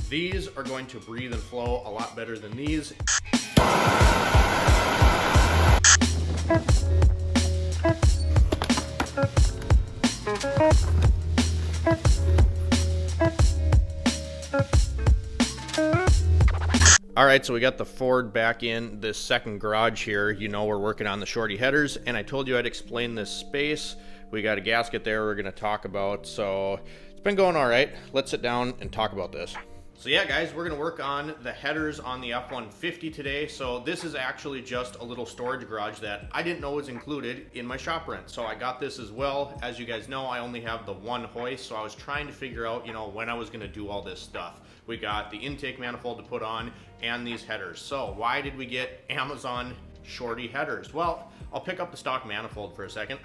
These are going to breathe and flow a lot better than these. All right, so we got the Ford back in this second garage here. You know, we're working on the Shorty headers, and I told you I'd explain this space. We got a gasket there we're gonna talk about, so it's been going all right. Let's sit down and talk about this. So yeah, guys, we're gonna work on the headers on the F-150 today. So this is actually just a little storage garage that I didn't know was included in my shop rent. So I got this as well. As you guys know, I only have the one hoist, so I was trying to figure out, you know, when I was gonna do all this stuff. We got the intake manifold to put on and these headers. So why did we get Amazon Shorty headers? Well, I'll pick up the stock manifold for a second.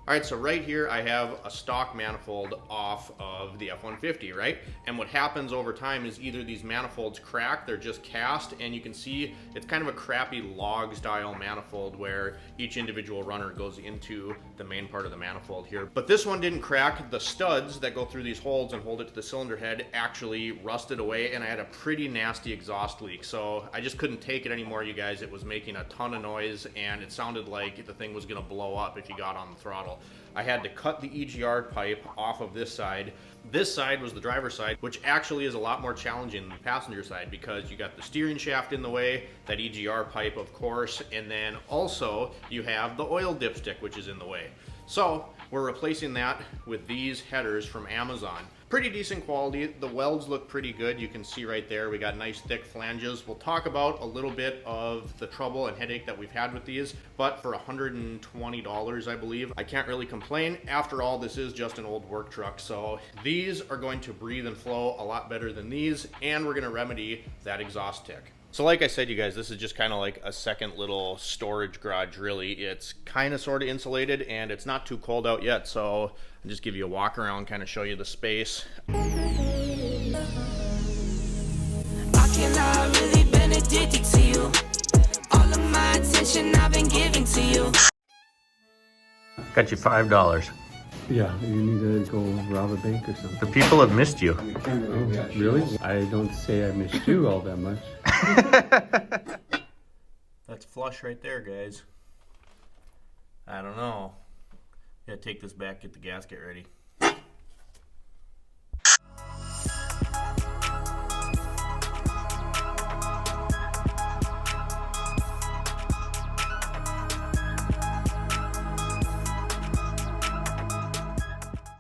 All right, so right here I have a stock manifold off of the F-150, right? And what happens over time is either these manifolds crack, they're just cast, and you can see it's kind of a crappy log style manifold where each individual runner goes into the main part of the manifold here. But this one didn't crack. The studs that go through these holes and hold it to the cylinder head actually rusted away, and I had a pretty nasty exhaust leak. So I just couldn't take it anymore, you guys. It was making a ton of noise, and it sounded like the thing was gonna blow up if you got on the throttle. I had to cut the EGR pipe off of this side. This side was the driver's side, which actually is a lot more challenging than the passenger side because you got the steering shaft in the way, that EGR pipe, of course, and then also you have the oil dipstick, which is in the way. So we're replacing that with these headers from Amazon. Pretty decent quality. The welds look pretty good. You can see right there, we got nice thick flanges. We'll talk about a little bit of the trouble and headache that we've had with these, but for $120, I believe, I can't really complain. After all, this is just an old work truck. So these are going to breathe and flow a lot better than these, and we're gonna remedy that exhaust tick. So like I said, you guys, this is just kind of like a second little storage garage, really. It's kind of sort of insulated, and it's not too cold out yet, so I'll just give you a walk around, kind of show you the space. I cannot really been addicted to you. All of my attention I've been giving to you. Got you $5. Yeah, you need to go rob a bank or something. The people have missed you. Oh, really? I don't say I missed you all that much. That's flush right there, guys. I don't know. Gotta take this back, get the gasket ready.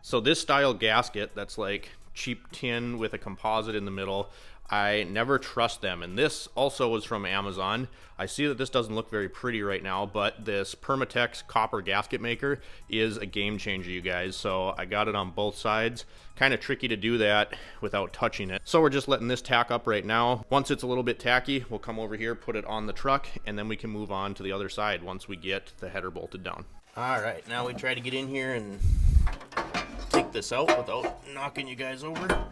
So this style gasket that's like cheap tin with a composite in the middle, I never trust them. And this also was from Amazon. I see that this doesn't look very pretty right now, but this Permatex copper gasket maker is a game changer, you guys. So I got it on both sides. Kind of tricky to do that without touching it. So we're just letting this tack up right now. Once it's a little bit tacky, we'll come over here, put it on the truck, and then we can move on to the other side once we get the header bolted down. All right, now we try to get in here and take this out without knocking you guys over.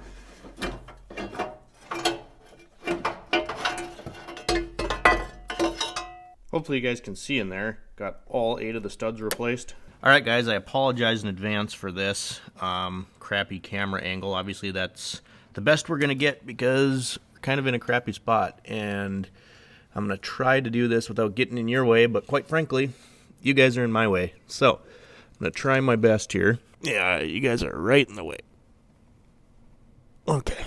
Hopefully you guys can see in there. Got all 8 of the studs replaced. All right, guys, I apologize in advance for this crappy camera angle. Obviously, that's the best we're gonna get because we're kind of in a crappy spot, and I'm gonna try to do this without getting in your way, but quite frankly, you guys are in my way. So I'm gonna try my best here. Yeah, you guys are right in the way. Okay.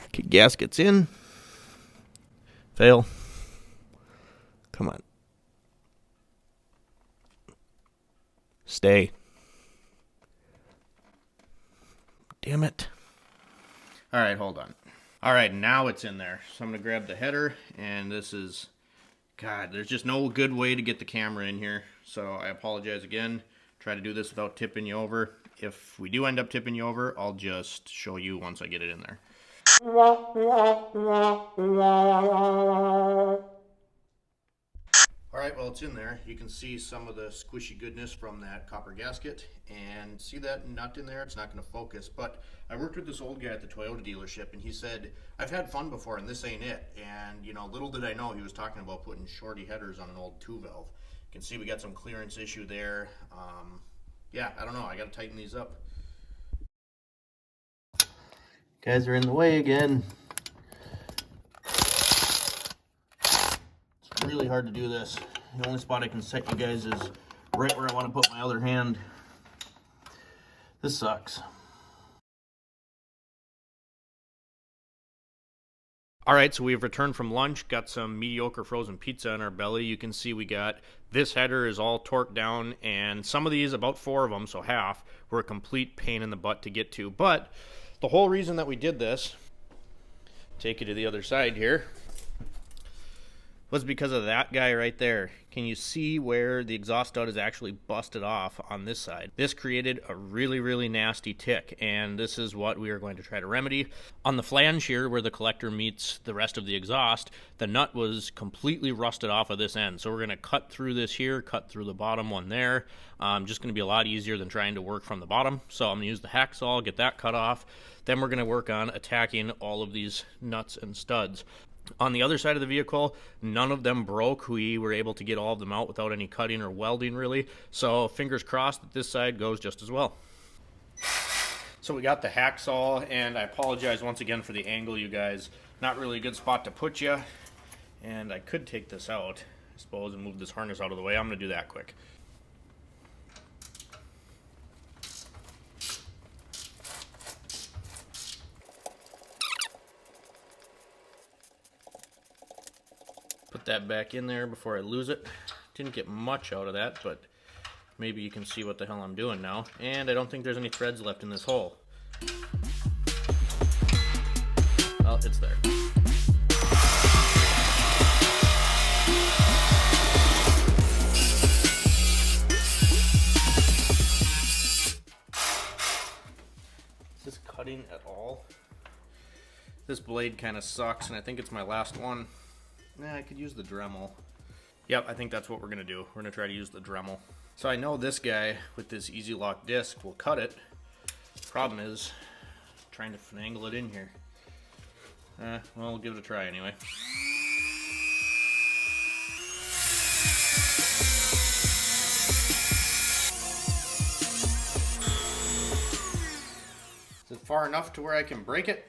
Okay, gaskets in. Fail. Come on. Stay. Damn it. All right, hold on. All right, now it's in there. So I'm gonna grab the header, and this is, God, there's just no good way to get the camera in here. So I apologize again. Try to do this without tipping you over. If we do end up tipping you over, I'll just show you once I get it in there. All right, well, it's in there. You can see some of the squishy goodness from that copper gasket, and see that nut in there? It's not going to focus, but I worked with this old guy at the Toyota dealership, and he said, I've had fun before, and this ain't it. And, you know, little did I know he was talking about putting Shorty headers on an old 2-valve. You can see we got some clearance issue there. Yeah, I don't know. I got to tighten these up. Guys are in the way again. It's really hard to do this. The only spot I can set you guys is right where I want to put my other hand. This sucks. All right, so we've returned from lunch, got some mediocre frozen pizza in our belly. You can see we got this header is all torqued down, and some of these, about 4 of them, so half, were a complete pain in the butt to get to. But the whole reason that we did this, take you to the other side here, was because of that guy right there. Can you see where the exhaust stud is actually busted off on this side? This created a really, really nasty tick, and this is what we are going to try to remedy. On the flange here, where the collector meets the rest of the exhaust, the nut was completely rusted off of this end. So we're gonna cut through this here, cut through the bottom one there. Just gonna be a lot easier than trying to work from the bottom. So I'm gonna use the hacksaw, get that cut off. Then we're gonna work on attacking all of these nuts and studs. On the other side of the vehicle, none of them broke. We were able to get all of them out without any cutting or welding, really. So fingers crossed that this side goes just as well. So we got the hacksaw, and I apologize once again for the angle, you guys. Not really a good spot to put you. And I could take this out, I suppose, and move this harness out of the way. I'm going to do that quick. Put that back in there before I lose it. Didn't get much out of that, but maybe you can see what the hell I'm doing now. And I don't think there's any threads left in this hole. Oh, it's there. Is this cutting at all? This blade kind of sucks, and I think it's my last one. Nah, I could use the Dremel. Yep, I think that's what we're going to do. We're going to try to use the Dremel. So I know this guy with this Easy Lock disc will cut it. Problem is trying to finagle it in here. Well, we'll give it a try anyway. Is it far enough to where I can break it?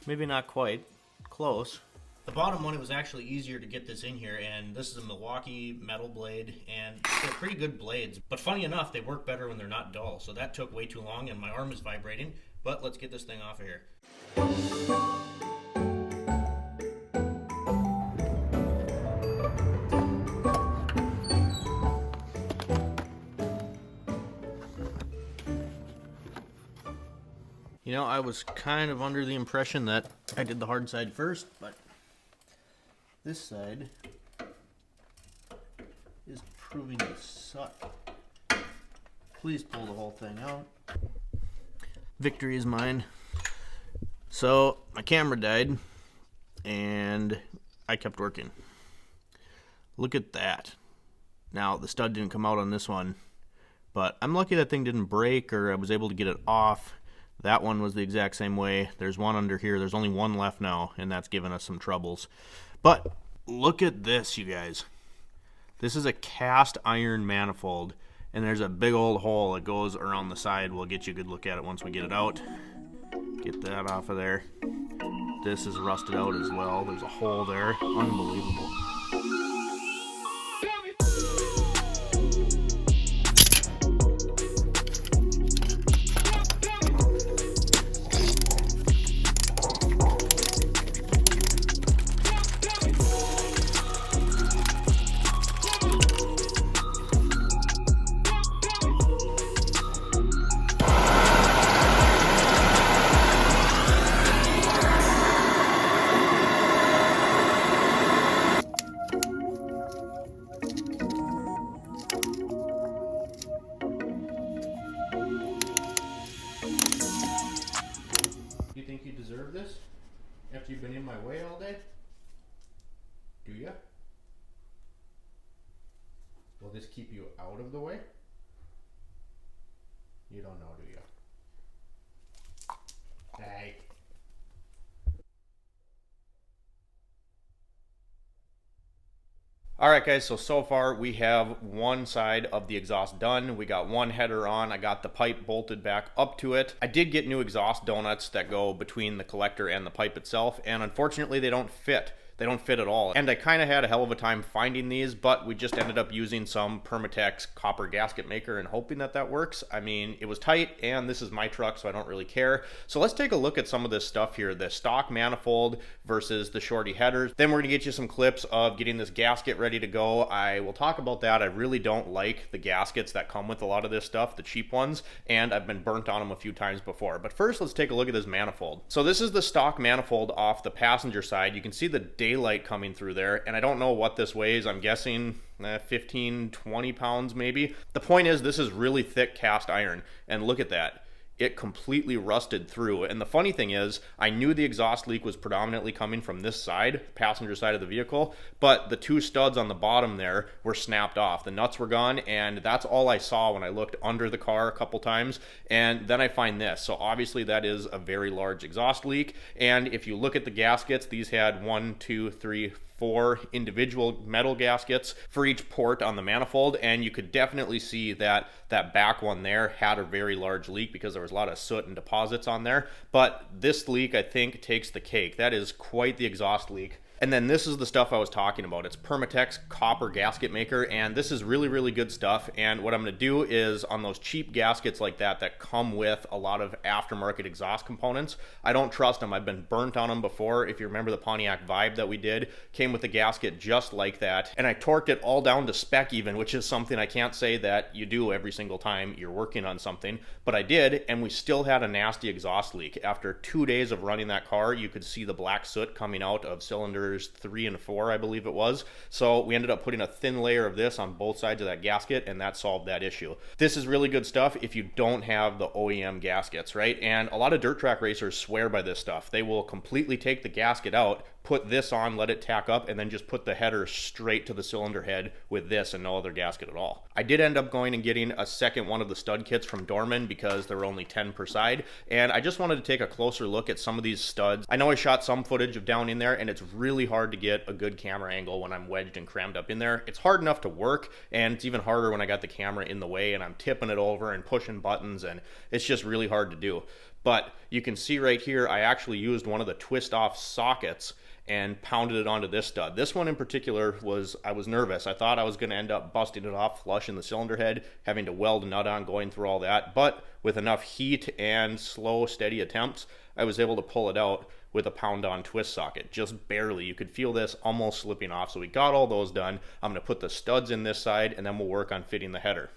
Maybe not quite. Close. The bottom one, it was actually easier to get this in here, and this is a Milwaukee metal blade, and they're pretty good blades. But funny enough, they work better when they're not dull, so that took way too long, and my arm is vibrating. But let's get this thing off of here. You know, I was kind of under the impression that I did the hard side first, but this side is proving to suck. Please pull the whole thing out. Victory is mine. So my camera died and I kept working. Look at that. Now the stud didn't come out on this one, but I'm lucky that thing didn't break or I was able to get it off. That one was the exact same way. There's one under here. There's only one left now, and that's given us some troubles. But look at this, you guys. This is a cast iron manifold, and there's a big old hole that goes around the side. We'll get you a good look at it once we get it out. Get that off of there. This is rusted out as well. There's a hole there. Unbelievable. You think you deserve this after you've been in my way all day? Do ya? Will this keep you out of the way? You don't know, do you? Hey. All right, guys, so far we have one side of the exhaust done. We got one header on. I got the pipe bolted back up to it. I did get new exhaust donuts that go between the collector and the pipe itself, and unfortunately they don't fit. They don't fit at all. And I kind of had a hell of a time finding these, but we just ended up using some Permatex copper gasket maker and hoping that that works. I mean, it was tight, and this is my truck, so I don't really care. So let's take a look at some of this stuff here, the stock manifold versus the Shorty headers. Then we're gonna get you some clips of getting this gasket ready to go. I will talk about that. I really don't like the gaskets that come with a lot of this stuff, the cheap ones, and I've been burnt on them a few times before. But first, let's take a look at this manifold. So this is the stock manifold off the passenger side. You can see the daylight coming through there, and I don't know what this weighs. I'm guessing 15-20 pounds maybe. The point is, this is really thick cast iron, and look at that. It completely rusted through. And the funny thing is, I knew the exhaust leak was predominantly coming from this side, passenger side of the vehicle, but the two studs on the bottom there were snapped off. The nuts were gone, and that's all I saw when I looked under the car a couple times. And then I find this. So obviously that is a very large exhaust leak. And if you look at the gaskets, these had 1, 2, 3, 4 individual metal gaskets for each port on the manifold, and you could definitely see that that back one there had a very large leak because there was a lot of soot and deposits on there. But this leak, I think, takes the cake. That is quite the exhaust leak. And then this is the stuff I was talking about. It's Permatex copper gasket maker, and this is really, really good stuff. And what I'm gonna do is, on those cheap gaskets like that that come with a lot of aftermarket exhaust components, I don't trust them. I've been burnt on them before. If you remember the Pontiac Vibe that we did, came with a gasket just like that. And I torqued it all down to spec even, which is something I can't say that you do every single time you're working on something, but I did, and we still had a nasty exhaust leak. After 2 days of running that car, you could see the black soot coming out of cylinders 3 and 4, I believe it was. So we ended up putting a thin layer of this on both sides of that gasket, and that solved that issue. This is really good stuff if you don't have the OEM gaskets, right? And a lot of dirt track racers swear by this stuff. They will completely take the gasket out, put this on, let it tack up, and then just put the header straight to the cylinder head with this and no other gasket at all. I did end up going and getting a second one of the stud kits from Dorman because there were only 10 per side, and I just wanted to take a closer look at some of these studs. I know I shot some footage of down in there, and it's really hard to get a good camera angle when I'm wedged and crammed up in there. It's hard enough to work, and it's even harder when I got the camera in the way and I'm tipping it over and pushing buttons, and it's just really hard to do. But you can see right here, I actually used one of the twist off sockets and pounded it onto this stud. This one in particular I was nervous. I thought I was gonna end up busting it off flush in the cylinder head, having to weld a nut on, going through all that. But with enough heat and slow, steady attempts, I was able to pull it out with a pound on twist socket, just barely. You could feel this almost slipping off. So we got all those done. I'm gonna put the studs in this side, and then we'll work on fitting the header.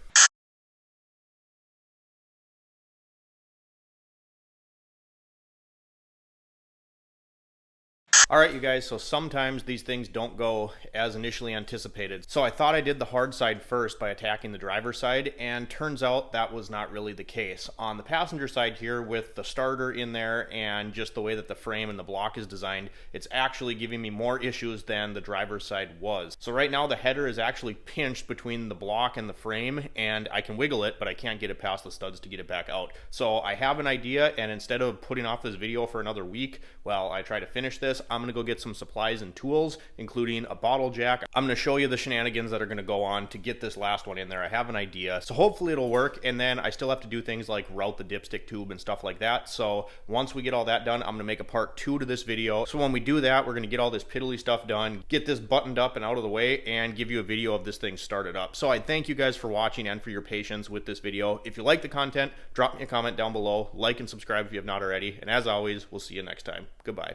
All right, you guys, so sometimes these things don't go as initially anticipated. So I thought I did the hard side first by attacking the driver's side, and turns out that was not really the case. On the passenger side here, with the starter in there and just the way that the frame and the block is designed, it's actually giving me more issues than the driver's side was. So right now the header is actually pinched between the block and the frame, and I can wiggle it, but I can't get it past the studs to get it back out. So I have an idea, and instead of putting off this video for another week while I try to finish this, I'm gonna go get some supplies and tools, including a bottle jack. I'm gonna show you the shenanigans that are gonna go on to get this last one in there. I have an idea, so hopefully it'll work. And then I still have to do things like route the dipstick tube and stuff like that. So once we get all that done, I'm gonna make a part 2 to this video. So when we do that, we're gonna get all this piddly stuff done, get this buttoned up and out of the way, and give you a video of this thing started up. So I thank you guys for watching and for your patience with this video. If you like the content, drop me a comment down below, like and subscribe if you have not already. And as always, we'll see you next time. Goodbye.